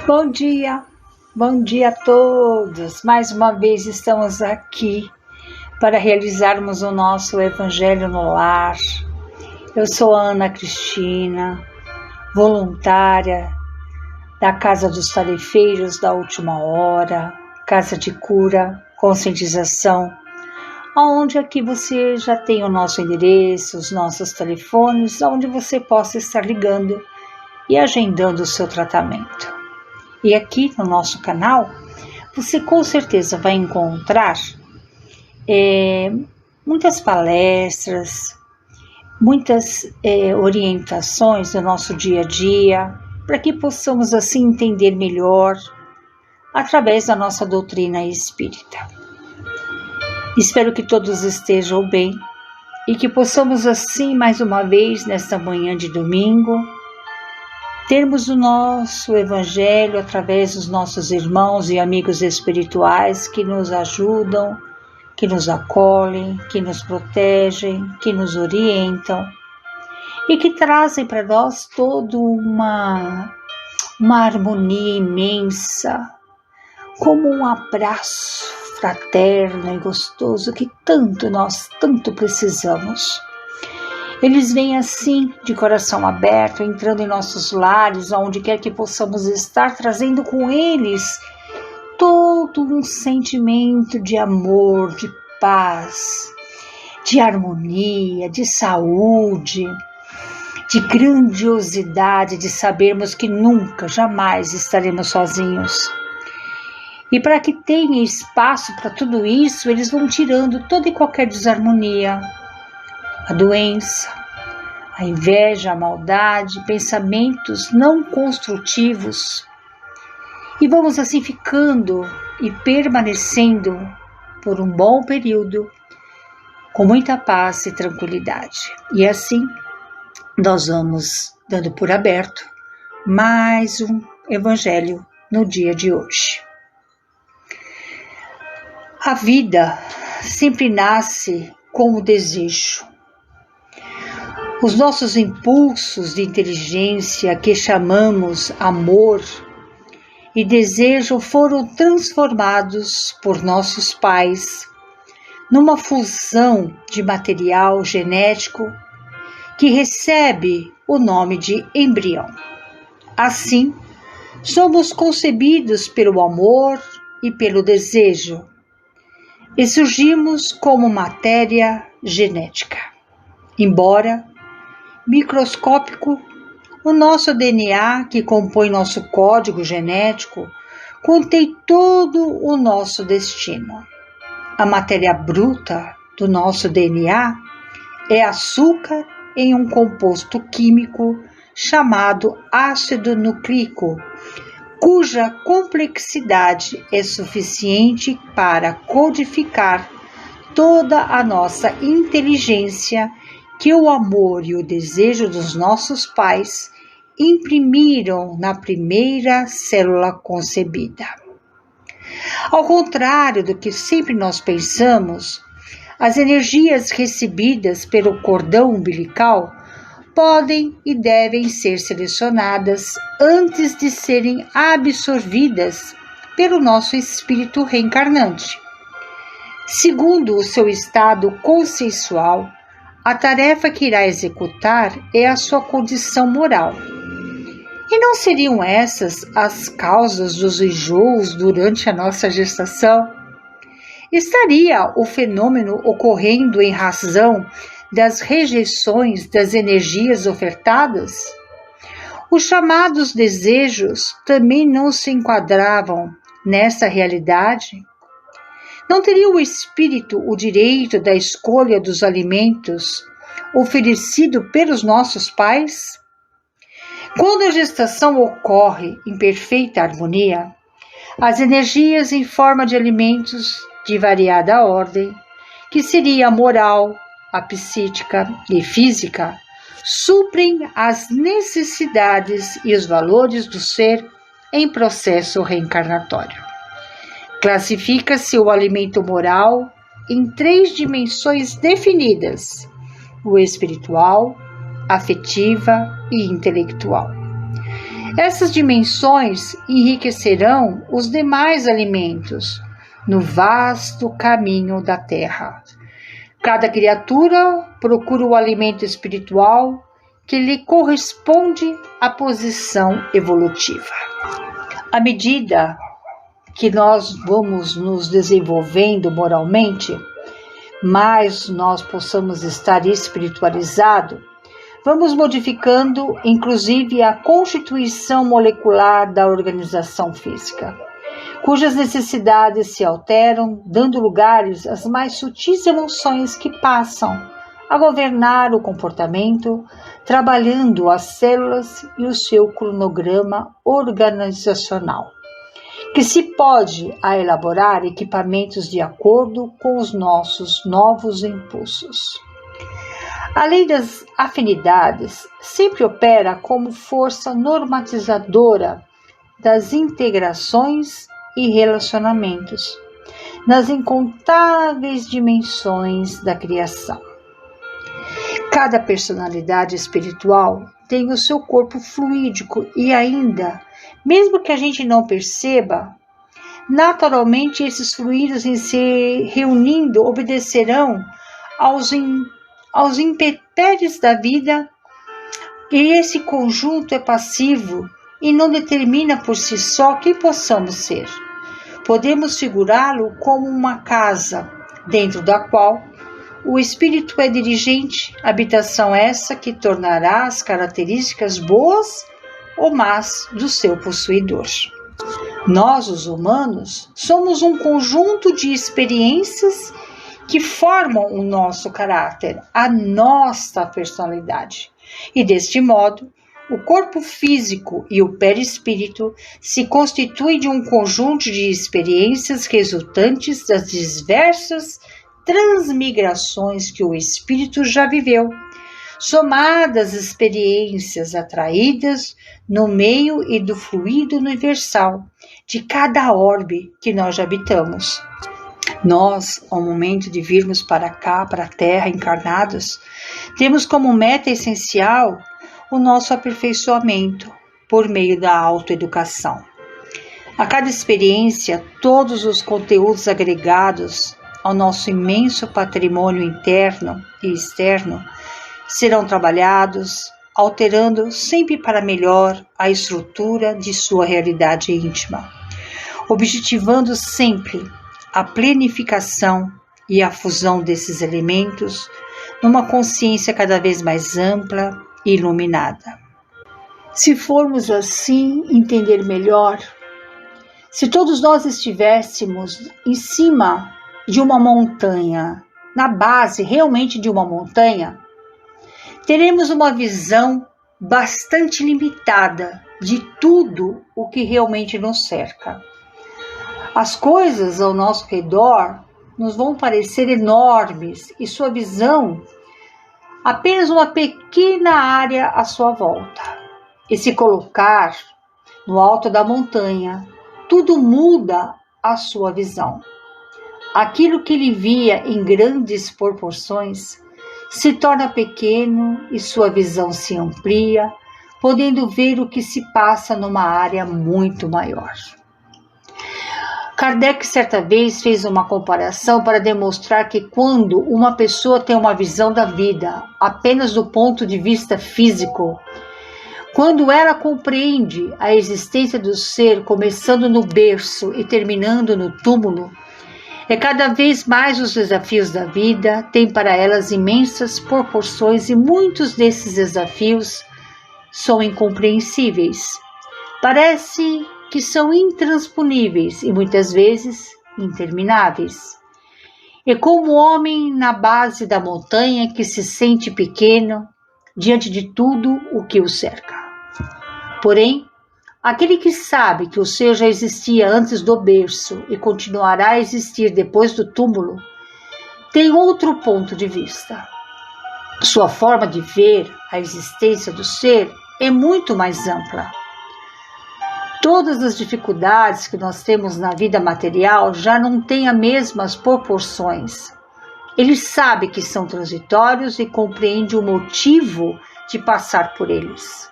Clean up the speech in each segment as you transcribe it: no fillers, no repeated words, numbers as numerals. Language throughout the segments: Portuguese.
Bom dia a todos. Mais uma vez estamos aqui para realizarmos o nosso Evangelho no Lar. Eu sou a Ana Cristina, voluntária da Casa dos Tarefeiros da Última Hora, Casa de Cura, Conscientização, onde aqui você já tem o nosso endereço, os nossos telefones, onde você possa estar ligando e agendando o seu tratamento. E aqui no nosso canal, você com certeza vai encontrar muitas palestras, muitas orientações do nosso dia a dia, para que possamos assim entender melhor através da nossa doutrina espírita. Espero que todos estejam bem e que possamos assim, mais uma vez, nesta manhã de domingo, termos o nosso Evangelho através dos nossos irmãos e amigos espirituais que nos ajudam, que nos acolhem, que nos protegem, que nos orientam e que trazem para nós toda uma harmonia imensa, como um abraço fraterno e gostoso que nós tanto precisamos. Eles vêm assim, de coração aberto, entrando em nossos lares, onde quer que possamos estar, trazendo com eles todo um sentimento de amor, de paz, de harmonia, de saúde, de grandiosidade, de sabermos que nunca, jamais estaremos sozinhos. E para que tenha espaço para tudo isso, eles vão tirando toda e qualquer desarmonia, a doença, a inveja, a maldade, pensamentos não construtivos. E vamos assim ficando e permanecendo por um bom período, com muita paz e tranquilidade. E assim, nós vamos dando por aberto mais um Evangelho no dia de hoje. A vida sempre nasce com o desejo. Os nossos impulsos de inteligência, que chamamos amor e desejo, foram transformados por nossos pais numa fusão de material genético que recebe o nome de embrião. Assim, somos concebidos pelo amor e pelo desejo e surgimos como matéria genética. Embora microscópico, o nosso DNA, que compõe nosso código genético, contém todo o nosso destino. A matéria bruta do nosso DNA é açúcar em um composto químico chamado ácido nucleico, cuja complexidade é suficiente para codificar toda a nossa inteligência que o amor e o desejo dos nossos pais imprimiram na primeira célula concebida. Ao contrário do que sempre nós pensamos, as energias recebidas pelo cordão umbilical podem e devem ser selecionadas antes de serem absorvidas pelo nosso espírito reencarnante. Segundo o seu estado consciencial, a tarefa que irá executar é a sua condição moral. E não seriam essas as causas dos enjoos durante a nossa gestação? Estaria o fenômeno ocorrendo em razão das rejeições das energias ofertadas? Os chamados desejos também não se enquadravam nessa realidade? Não teria o espírito o direito da escolha dos alimentos oferecido pelos nossos pais? Quando a gestação ocorre em perfeita harmonia, as energias em forma de alimentos de variada ordem, que seria a moral, a psíquica e física, suprem as necessidades e os valores do ser em processo reencarnatório. Classifica-se o alimento moral em 3 dimensões definidas: o espiritual, afetiva e intelectual. Essas dimensões enriquecerão os demais alimentos no vasto caminho da Terra. Cada criatura procura o alimento espiritual que lhe corresponde à posição evolutiva. À medida que nós vamos nos desenvolvendo moralmente, mais nós possamos estar espiritualizados, vamos modificando inclusive a constituição molecular da organização física, cujas necessidades se alteram, dando lugares às mais sutis emoções que passam a governar o comportamento, trabalhando as células e o seu cronograma organizacional, que se pode a elaborar equipamentos de acordo com os nossos novos impulsos. A lei das afinidades sempre opera como força normatizadora das integrações e relacionamentos nas incontáveis dimensões da criação. Cada personalidade espiritual tem o seu corpo fluídico e ainda, mesmo que a gente não perceba, naturalmente esses fluidos em se reunindo obedecerão aos intempéries da vida, e esse conjunto é passivo e não determina por si só quem possamos ser. Podemos figurá-lo como uma casa, dentro da qual o espírito é dirigente, habitação essa que tornará as características boas ou más do seu possuidor. Nós, os humanos, somos um conjunto de experiências que formam o nosso caráter, a nossa personalidade. E deste modo, o corpo físico e o perispírito se constituem de um conjunto de experiências resultantes das diversas transmigrações que o espírito já viveu, somadas experiências atraídas no meio e do fluido universal de cada orbe que nós habitamos. Nós, ao momento de virmos para cá, para a Terra, encarnados, temos como meta essencial o nosso aperfeiçoamento por meio da autoeducação. A cada experiência, todos os conteúdos agregados ao nosso imenso patrimônio interno e externo serão trabalhados, alterando sempre para melhor a estrutura de sua realidade íntima, objetivando sempre a plenificação e a fusão desses elementos numa consciência cada vez mais ampla e iluminada. Se formos assim entender melhor, se todos nós estivéssemos em cima de uma montanha, na base realmente de uma montanha, teremos uma visão bastante limitada de tudo o que realmente nos cerca. As coisas ao nosso redor nos vão parecer enormes e sua visão apenas uma pequena área à sua volta. E se colocar no alto da montanha, tudo muda a sua visão. Aquilo que ele via em grandes proporções se torna pequeno e sua visão se amplia, podendo ver o que se passa numa área muito maior. Kardec certa vez fez uma comparação para demonstrar que quando uma pessoa tem uma visão da vida apenas do ponto de vista físico, quando ela compreende a existência do ser começando no berço e terminando no túmulo, cada vez mais os desafios da vida têm para elas imensas proporções e muitos desses desafios são incompreensíveis. Parece que são intransponíveis e muitas vezes intermináveis. É como o homem na base da montanha que se sente pequeno diante de tudo o que o cerca. Porém, aquele que sabe que o ser já existia antes do berço e continuará a existir depois do túmulo, tem outro ponto de vista. Sua forma de ver a existência do ser é muito mais ampla. Todas as dificuldades que nós temos na vida material já não têm as mesmas proporções. Ele sabe que são transitórios e compreende o motivo de passar por eles.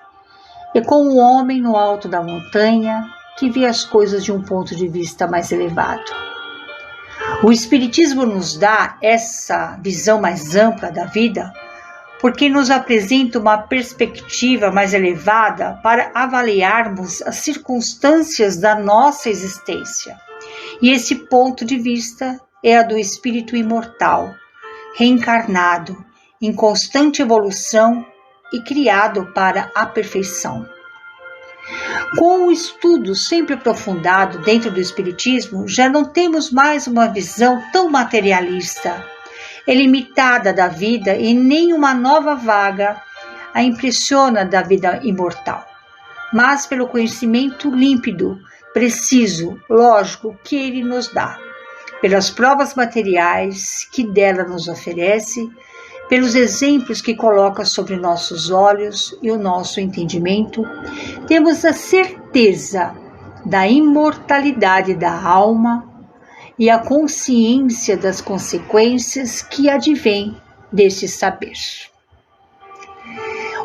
e com o homem no alto da montanha que vê as coisas de um ponto de vista mais elevado. O Espiritismo nos dá essa visão mais ampla da vida porque nos apresenta uma perspectiva mais elevada para avaliarmos as circunstâncias da nossa existência. E esse ponto de vista é a do espírito imortal, reencarnado, em constante evolução e criado para a perfeição. Com o estudo sempre aprofundado dentro do Espiritismo, já não temos mais uma visão tão materialista, limitada da vida e nem uma nova vaga a impressiona da vida imortal, mas pelo conhecimento límpido, preciso, lógico que ele nos dá, pelas provas materiais que dela nos oferece, pelos exemplos que coloca sobre nossos olhos e o nosso entendimento, temos a certeza da imortalidade da alma e a consciência das consequências que advêm deste saber.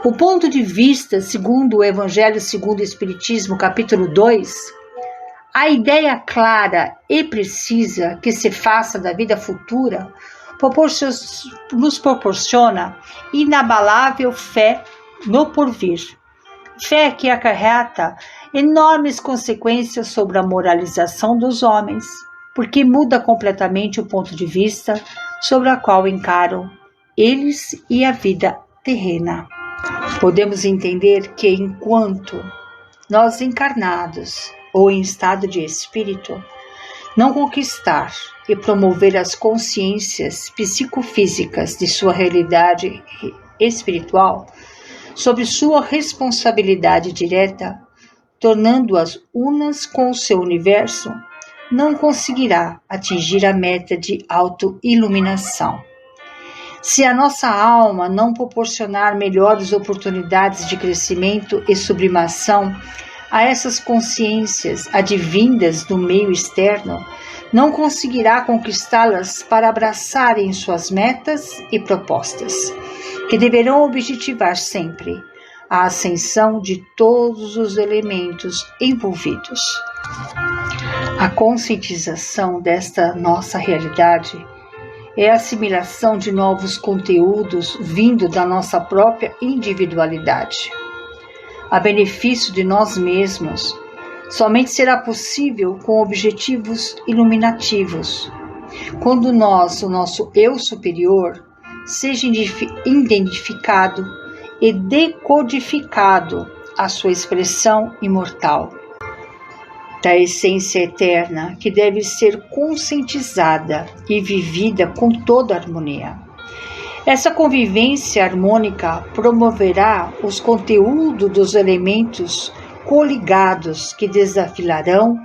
O ponto de vista, segundo o Evangelho segundo o Espiritismo, capítulo 2, a ideia clara e precisa que se faça da vida futura nos proporciona inabalável fé no porvir. Fé que acarreta enormes consequências sobre a moralização dos homens, porque muda completamente o ponto de vista sobre o qual encaram eles e a vida terrena. Podemos entender que enquanto nós encarnados ou em estado de espírito, não conquistar e promover as consciências psicofísicas de sua realidade espiritual, sob sua responsabilidade direta, tornando-as unas com o seu universo, não conseguirá atingir a meta de autoiluminação. Se a nossa alma não proporcionar melhores oportunidades de crescimento e sublimação a essas consciências advindas do meio externo, não conseguirá conquistá-las para abraçarem suas metas e propostas, que deverão objetivar sempre a ascensão de todos os elementos envolvidos. A conscientização desta nossa realidade é a assimilação de novos conteúdos vindo da nossa própria individualidade. A benefício de nós mesmos, somente será possível com objetivos iluminativos, quando o nosso eu superior, seja identificado e decodificado a sua expressão imortal, da essência eterna que deve ser conscientizada e vivida com toda harmonia. Essa convivência harmônica promoverá os conteúdos dos elementos coligados que desafilarão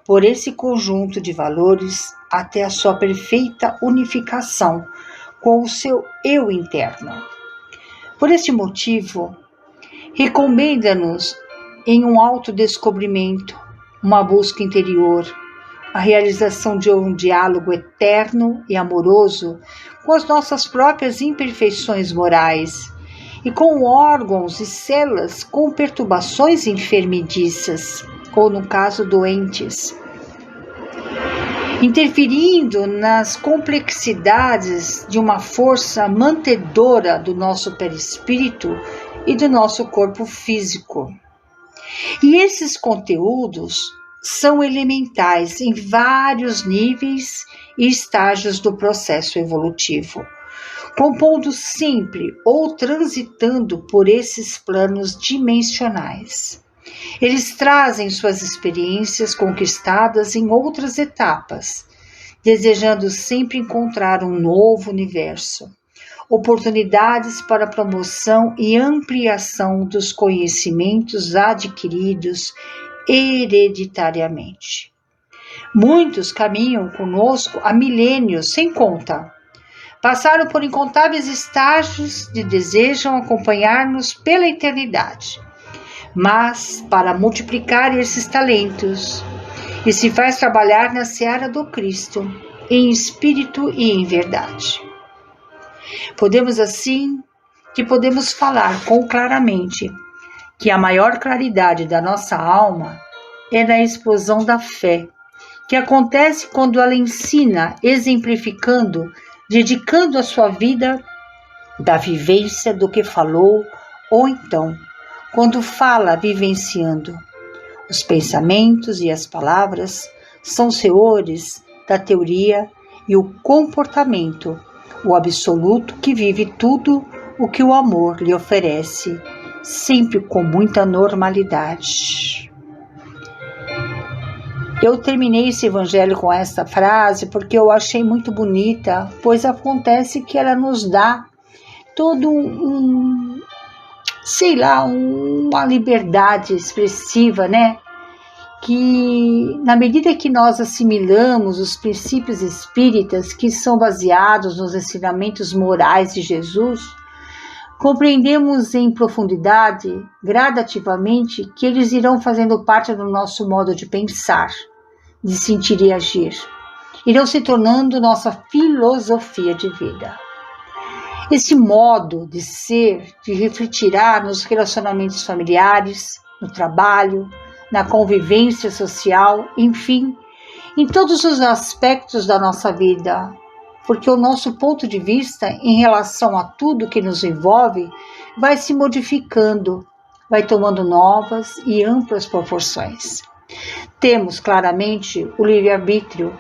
por esse conjunto de valores até a sua perfeita unificação com o seu eu interno. Por este motivo, recomenda-nos em um autodescobrimento, uma busca interior, a realização de um diálogo eterno e amoroso com as nossas próprias imperfeições morais e com órgãos e células com perturbações enfermediças, ou no caso doentes, interferindo nas complexidades de uma força mantedora do nosso perispírito e do nosso corpo físico. E esses conteúdos são elementais em vários níveis e estágios do processo evolutivo, compondo sempre ou transitando por esses planos dimensionais. Eles trazem suas experiências conquistadas em outras etapas, desejando sempre encontrar um novo universo, oportunidades para promoção e ampliação dos conhecimentos adquiridos hereditariamente. Muitos caminham conosco há milênios sem conta. Passaram por incontáveis estágios e desejam acompanhar-nos pela eternidade. Mas, para multiplicar esses talentos, e se faz trabalhar na seara do Cristo, em espírito e em verdade. Podemos falar com claramente que a maior claridade da nossa alma é na explosão da fé, que acontece quando ela ensina, exemplificando, dedicando a sua vida da vivência do que falou, ou então, quando fala vivenciando. Os pensamentos e as palavras são senhores da teoria e o comportamento, o absoluto que vive tudo o que o amor lhe oferece, sempre com muita normalidade. Eu terminei esse evangelho com esta frase porque eu achei muito bonita, pois acontece que ela nos dá todo uma liberdade expressiva, né? Que na medida que nós assimilamos os princípios espíritas que são baseados nos ensinamentos morais de Jesus, compreendemos em profundidade, gradativamente, que eles irão fazendo parte do nosso modo de pensar, de sentir e agir. Irão se tornando nossa filosofia de vida. Esse modo de ser, de refletirá nos relacionamentos familiares, no trabalho, na convivência social, enfim, em todos os aspectos da nossa vida, porque o nosso ponto de vista em relação a tudo que nos envolve vai se modificando, vai tomando novas e amplas proporções. Temos claramente o livre-arbítrio.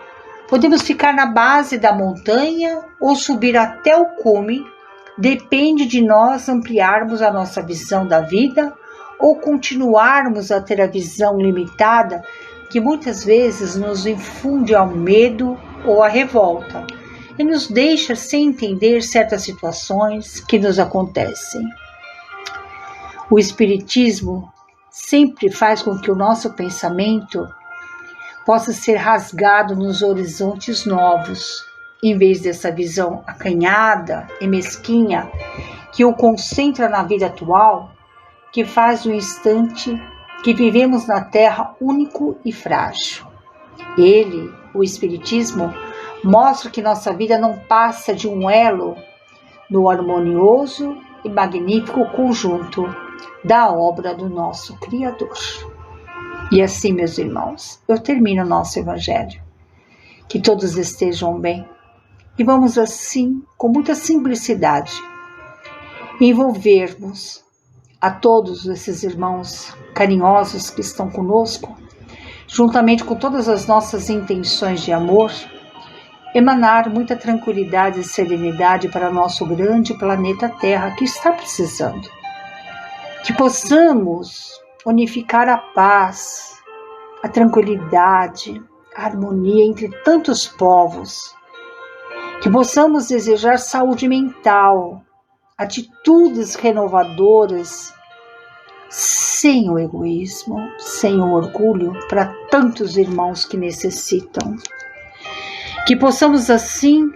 Podemos ficar na base da montanha ou subir até o cume. Depende de nós ampliarmos a nossa visão da vida ou continuarmos a ter a visão limitada que muitas vezes nos infunde ao medo ou à revolta e nos deixa sem entender certas situações que nos acontecem. O Espiritismo sempre faz com que o nosso pensamento possa ser rasgado nos horizontes novos, em vez dessa visão acanhada e mesquinha que o concentra na vida atual, que faz o instante que vivemos na Terra único e frágil. Ele, o Espiritismo, mostra que nossa vida não passa de um elo no harmonioso e magnífico conjunto da obra do nosso Criador. E assim, meus irmãos, eu termino o nosso Evangelho. Que todos estejam bem. E vamos assim, com muita simplicidade, envolvermos a todos esses irmãos carinhosos que estão conosco, juntamente com todas as nossas intenções de amor, emanar muita tranquilidade e serenidade para nosso grande planeta Terra que está precisando. Que possamos unificar a paz, a tranquilidade, a harmonia entre tantos povos. Que possamos desejar saúde mental, atitudes renovadoras, sem o egoísmo, sem o orgulho, para tantos irmãos que necessitam. Que possamos assim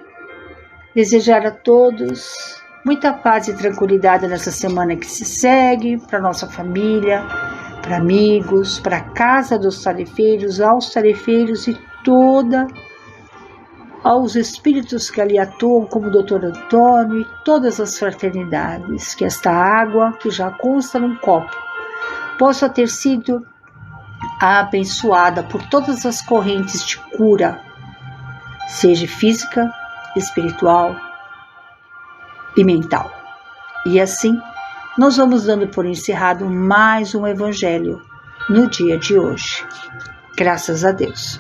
desejar a todos muita paz e tranquilidade nessa semana que se segue, para nossa família, para amigos, para a casa dos tarefeiros, aos tarefeiros e aos espíritos que ali atuam, como o Dr. Antônio e todas as fraternidades, que esta água, que já consta num copo, possa ter sido abençoada por todas as correntes de cura, seja física, espiritual e mental. E assim, nós vamos dando por encerrado mais um Evangelho no dia de hoje. Graças a Deus.